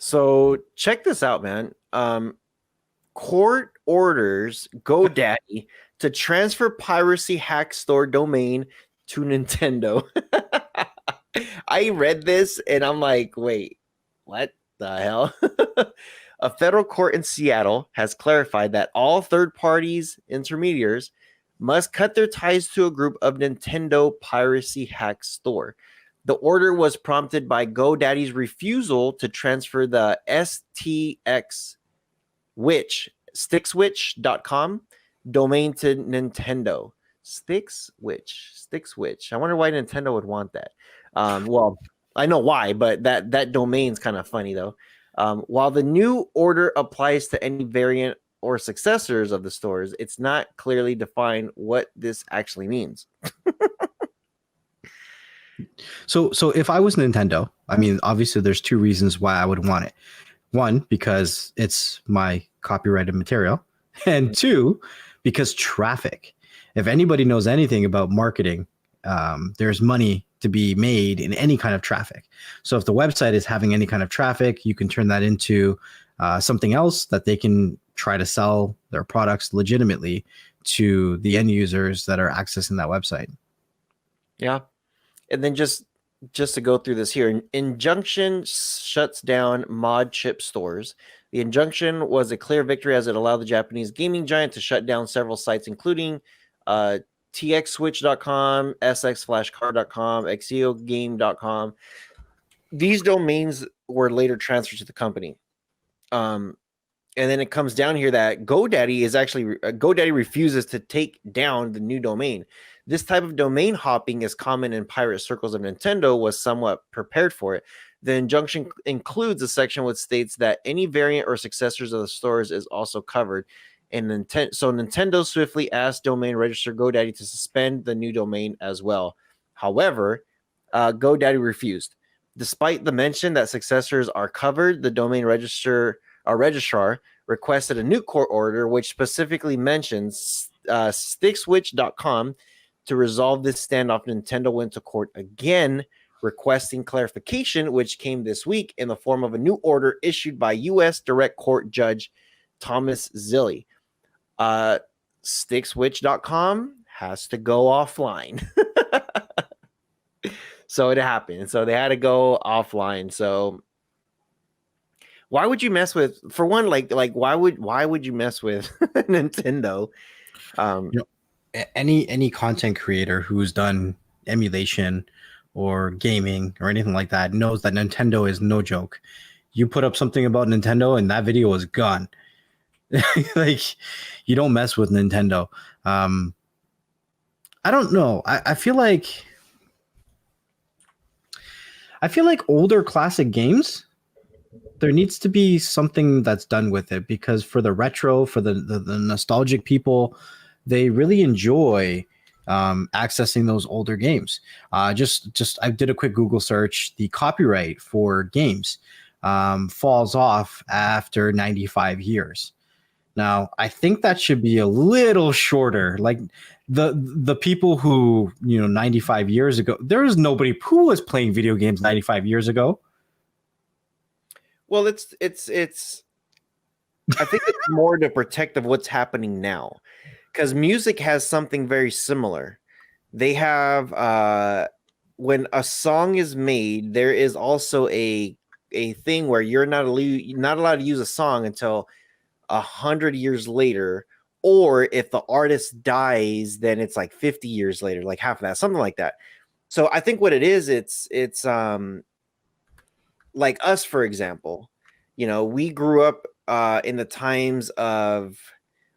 So check this out, man. Court orders GoDaddy to transfer Piracy hack store domain to Nintendo. I read this and I'm like, wait, what the hell? A federal court in Seattle has clarified that all third parties, intermediaries, must cut their ties to a group of Nintendo Piracy hack store. The order was prompted by GoDaddy's refusal to transfer the STX stickswitch.com domain to Nintendo. Stickswitch. I wonder why Nintendo would want that. Well, I know why, but that domain's kind of funny though. While the new order applies to any variant or successors of the stores, it's not clearly defined what this actually means. So if I was Nintendo, I mean, obviously there's two reasons why I would want it. One, because it's my copyrighted material, and two, because traffic. If anybody knows anything about marketing, there's money to be made in any kind of traffic. So if the website is having any kind of traffic, you can turn that into something else that they can try to sell their products legitimately to the end users that are accessing that website. Yeah. And then just to go through this here, injunction shuts down mod chip stores. The injunction was a clear victory as it allowed the Japanese gaming giant to shut down several sites, including txswitch.com, sxflashcard.com, xeogame.com. These domains were later transferred to the company. And then it comes down here that GoDaddy refuses to take down the new domain. This type of domain hopping is common in pirate circles of Nintendo was somewhat prepared for it. The injunction includes a section which states that any variant or successors of the stores is also covered. And Nintendo swiftly asked domain registrar GoDaddy to suspend the new domain as well. However, GoDaddy refused. Despite the mention that successors are covered, the domain registrar requested a new court order which specifically mentions stickswitch.com. To resolve this standoff, Nintendo went to court again, requesting clarification, which came this week in the form of a new order issued by U.S. Direct Court Judge Thomas Zilli. Stickswitch.com has to go offline. So it happened. So they had to go offline. So why would you mess with, for one, like why would you mess with Nintendo? Any content creator who's done emulation or gaming or anything like that knows that Nintendo is no joke. You put up something about Nintendo and that video is gone. Like, you don't mess with Nintendo. I don't know. I feel like older classic games, there needs to be something that's done with it, because for the retro, for the nostalgic people, they really enjoy accessing those older games. Just I did a quick Google search. The copyright for games falls off after 95 years. Now, I think that should be a little shorter. Like the people who, 95 years ago, there was nobody who was playing video games 95 years ago. Well, it's I think it's more to protect of what's happening now. Because music has something very similar. They have when a song is made, there is also a thing where you're not allowed to use a song until 100 years later, or if the artist dies, then it's like 50 years later, like half of that, something like that. So I think what it is, it's like us, for example. We grew up in the times of.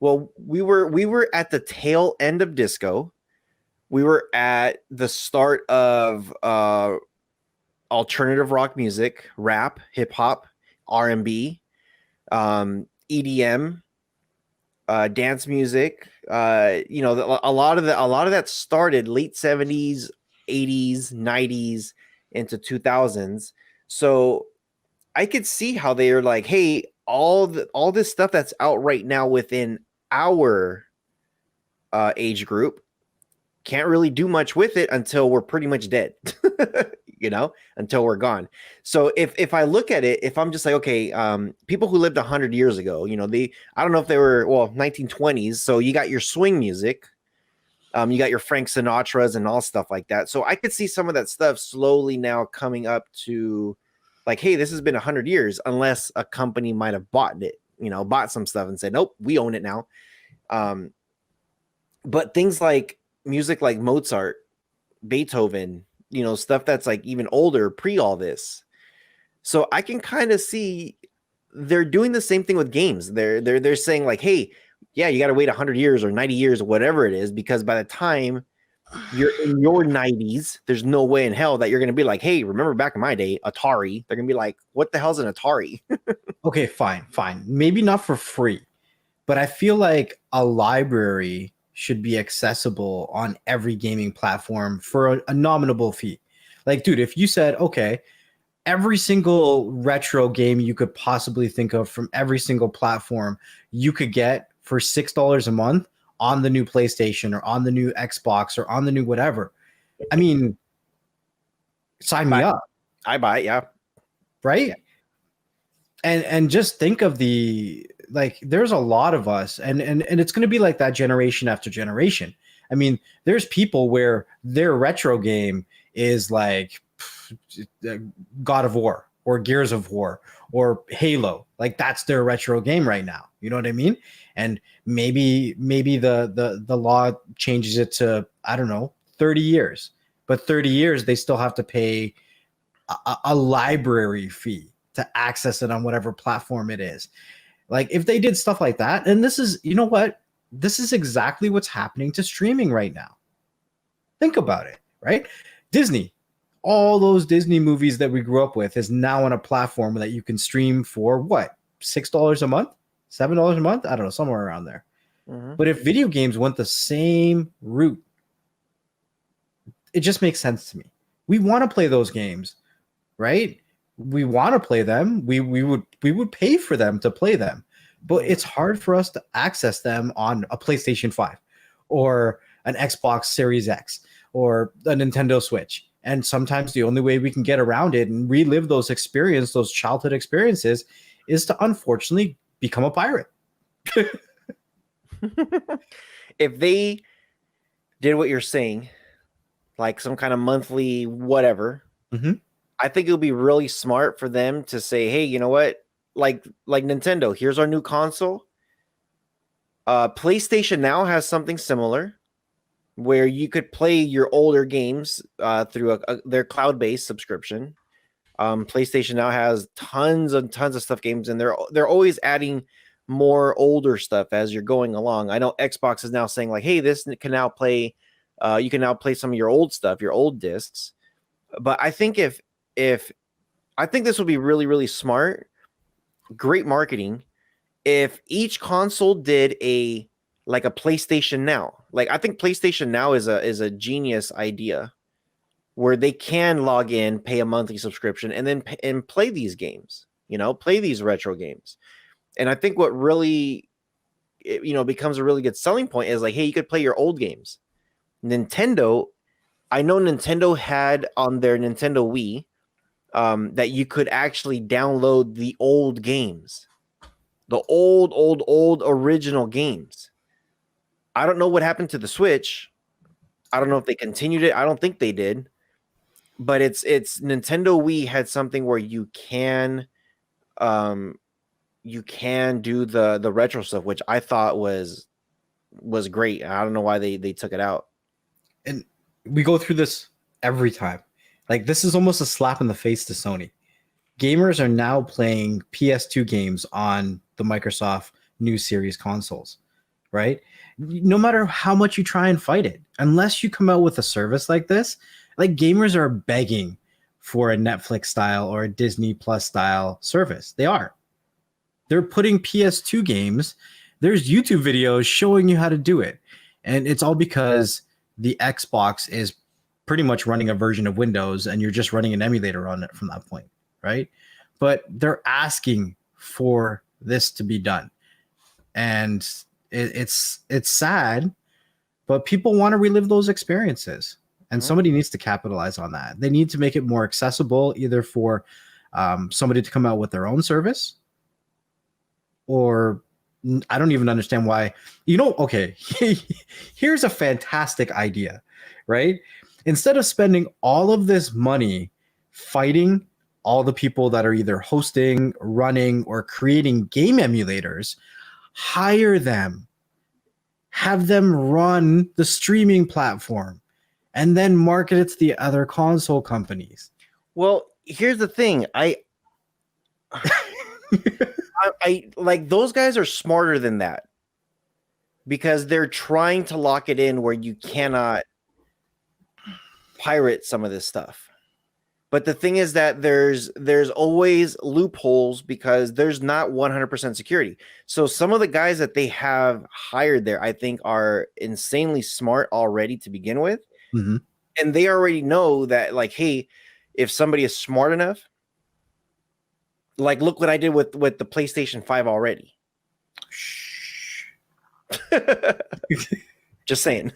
Well, we were at the tail end of disco. We were at the start of alternative rock music, rap, hip hop, R&B, EDM, dance music. A lot of that started late 70s, 80s, 90s into 2000s. So I could see how they are like, hey, all this stuff that's out right now within our age group, can't really do much with it until we're pretty much dead. until we're gone. So if I look at it, if I'm just like, okay, people who lived 100 years ago, I don't know if they were, 1920s. So you got your swing music, you got your Frank Sinatras and all stuff like that. So I could see some of that stuff slowly now coming up to like, hey, this has been 100 years, unless a company might have bought it, bought some stuff and said, nope, we own it now. But things like music like Mozart, Beethoven, stuff that's like even older, pre all this. So I can kind of see they're doing the same thing with games. They're saying like, hey, yeah, you got to wait 100 years or 90 years or whatever it is, because by the time you're in your 90s, there's no way in hell that you're going to be like, hey, remember back in my day, Atari? They're going to be like, what the hell's an Atari? Okay, fine. Maybe not for free, but I feel like a library should be accessible on every gaming platform for a nominal fee. Like, dude, if you said, okay, every single retro game you could possibly think of from every single platform you could get for $6 a month on the new PlayStation or on the new Xbox or on the new whatever. I mean, sign me up. I buy it, yeah. Right? And just think of there's a lot of us and it's going to be like that generation after generation. I mean, there's people where their retro game is like God of War or Gears of War or Halo. Like that's their retro game right now. You know what I mean? And maybe the law changes it to, I don't know, 30 years. But 30 years, they still have to pay a library fee to access it on whatever platform it is. Like if they did stuff like that, and this is, you know what? This is exactly what's happening to streaming right now. Think about it, right? Disney, all those Disney movies that we grew up with is now on a platform that you can stream for what? $6 a month? $7 a month? I don't know, somewhere around there. Mm-hmm. But if video games went the same route, it just makes sense to me. We want to play those games, right? We want to play them. We would pay for them to play them, but it's hard for us to access them on a PlayStation 5 or an Xbox Series X or a Nintendo Switch. And sometimes the only way we can get around it and relive those childhood experiences, is to unfortunately become a pirate. If they did what you're saying, like some kind of monthly whatever, mm-hmm. I think it would be really smart for them to say, hey, you know what? Like Nintendo, here's our new console. PlayStation Now has something similar where you could play your older games through their cloud-based subscription. PlayStation Now has tons of stuff games, and they're always adding more older stuff as you're going along. I know Xbox is now saying like, hey, this can now play, you can now play some of your old stuff, your old discs. But I think I think this would be really, really smart, great marketing, if each console did a PlayStation Now. Like I think PlayStation Now is a genius idea, where they can log in, pay a monthly subscription, and then and play these games, play these retro games. And I think what really, becomes a really good selling point is like, hey, you could play your old games. Nintendo, I know Nintendo had on their Nintendo Wii that you could actually download the old games, the old original games. I don't know what happened to the Switch. I don't know if they continued it. I don't think they did. But it's Nintendo Wii had something where you can do the retro stuff, which I thought was great. I don't know why they took it out. And we go through this every time. Like this is almost a slap in the face to Sony. Gamers are now playing PS2 games on the Microsoft new series consoles, right? No matter how much you try and fight it, unless you come out with a service like this, like gamers are begging for a Netflix style or a Disney Plus style service. They are. They're putting PS2 games. There's YouTube videos showing you how to do it. And it's all because the Xbox is pretty much running a version of Windows and you're just running an emulator on it from that point, right? But they're asking for this to be done. And it's sad, but people want to relive those experiences. and somebody needs to capitalize on that. They need to make it more accessible, either for somebody to come out with their own service, or I don't even understand why. Okay, here's a fantastic idea, right? Instead of spending all of this money fighting all the people that are either hosting, running, or creating game emulators, hire them, have them run the streaming platform, and then market it to the other console companies. Well, here's the thing. I like those guys are smarter than that, because they're trying to lock it in where you cannot pirate some of this stuff. But the thing is that there's always loopholes, because there's not 100% security. So some of the guys that they have hired there, I think, are insanely smart already to begin with. Mm-hmm. And they already know that, like, hey, if somebody is smart enough, like, look what I did with the PlayStation 5 already. Shh. Just saying.